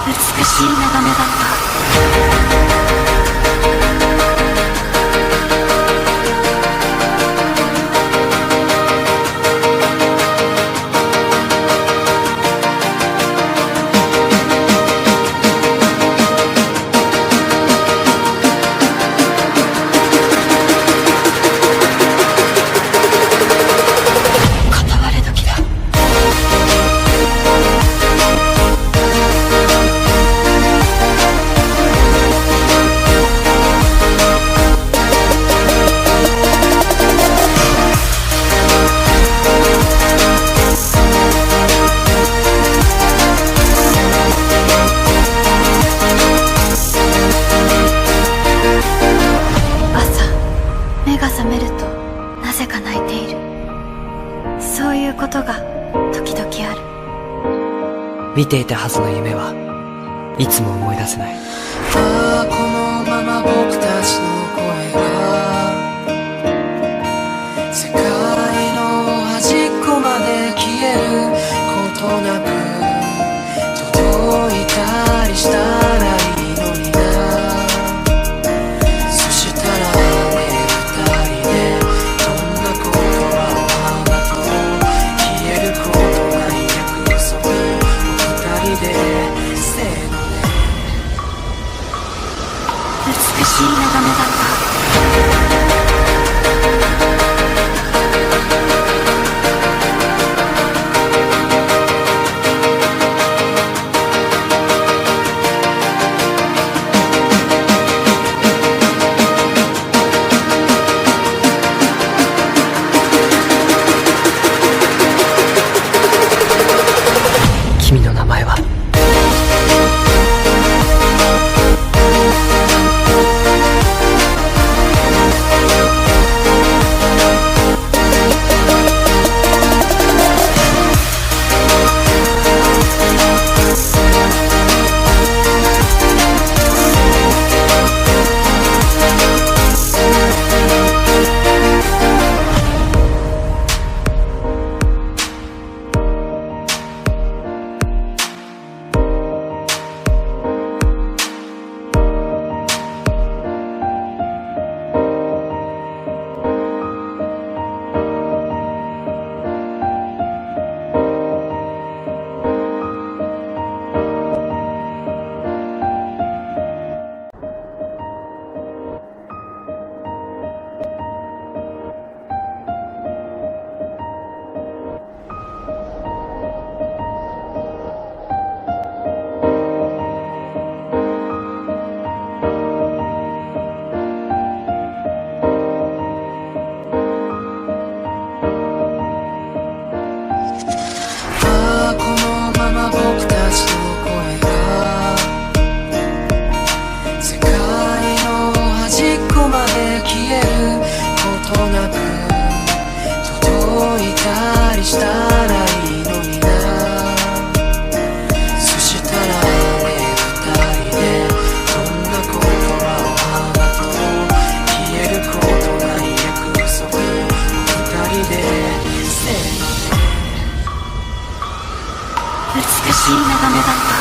美しい眺めだった。見ていたはずの夢はいつも思い出せない。このまま僕たちの声が世界の端っこまで消えることなく届いたりしたらいいのにな。そしたらね、二人でどんな言葉を話そう。消えることない約束、二人でせーので美しい眺めだった。君の名前は？美しい眺めだった。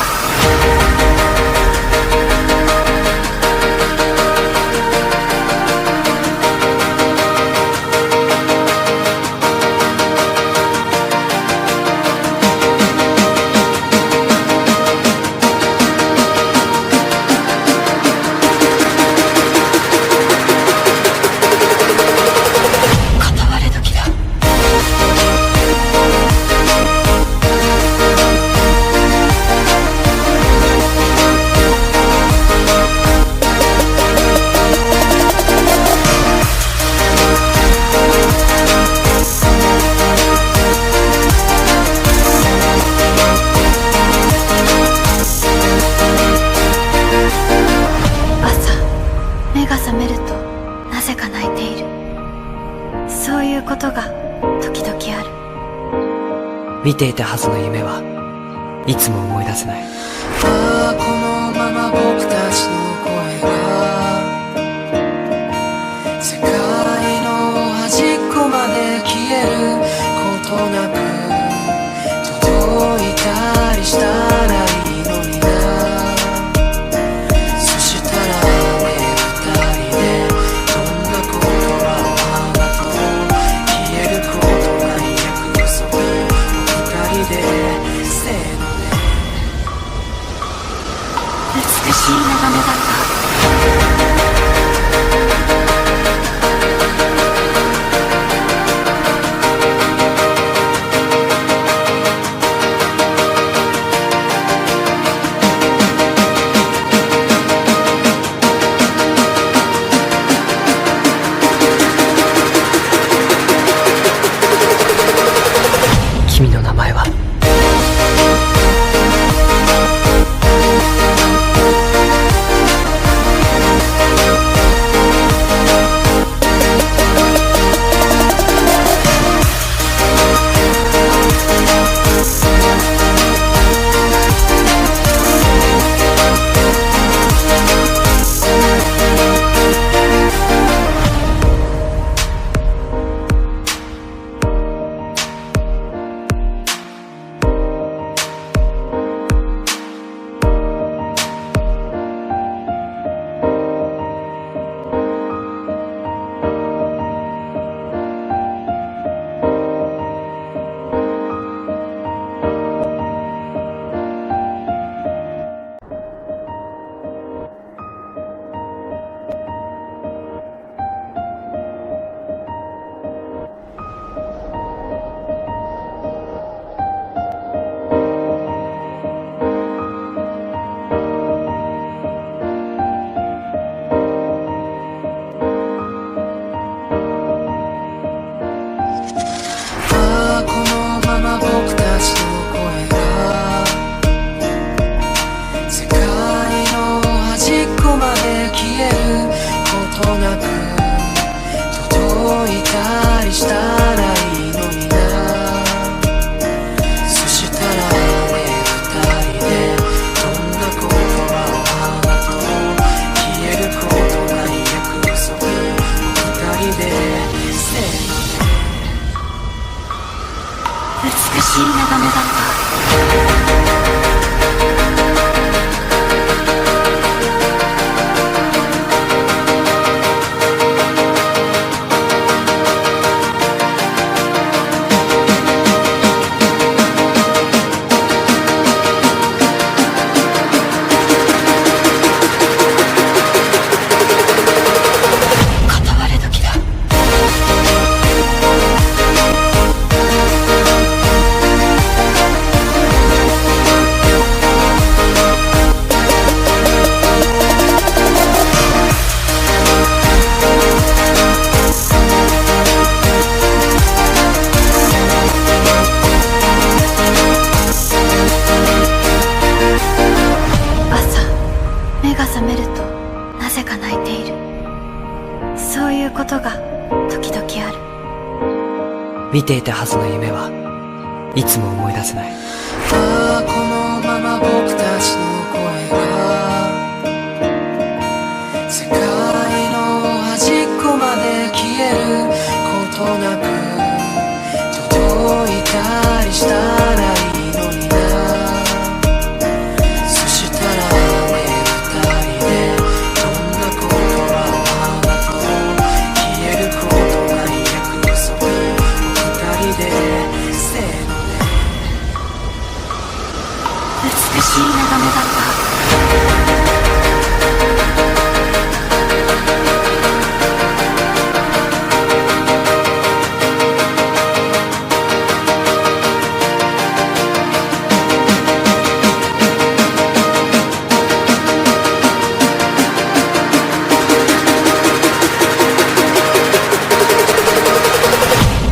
目が覚めるとなぜか泣いている。そういうことが時々ある。見ていたはずの夢はいつも思い出せない。このまま僕たちの声が世界の端っこまで消えることなく届いたりしたらいいのにな。美しい眺めだった。君の名前は美しい眺めだった。見ていたはずの夢はいつも思い出せない。このまま僕たちの声が世界の端っこまで消えることなく届いたりしたらいいのにな。そしたらね、二人でどんな言葉を話そう消えることない約束二人でせーので美しい眺めだった。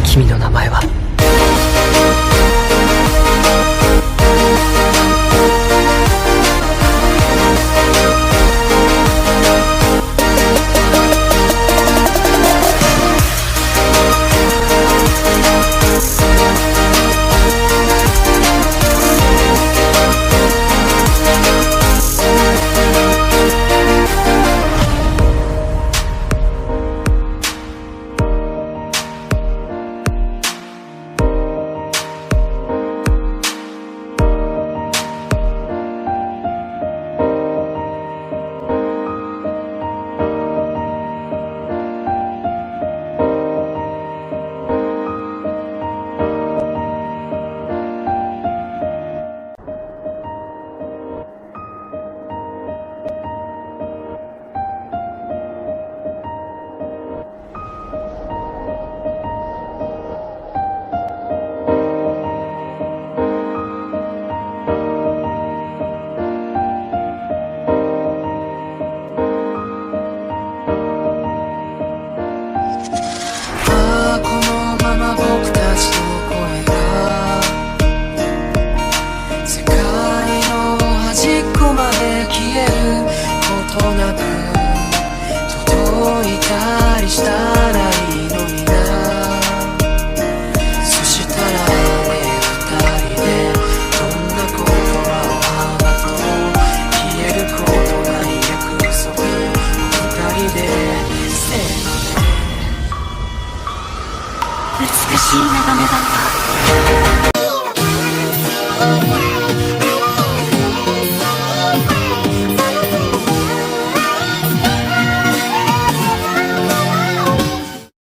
君の名前は端っこまで消えることなく届いたりしたらいいのにな。そしたらね、二人でどんな言葉を話そう。消えることない約束、二人でせーので。美しい眺め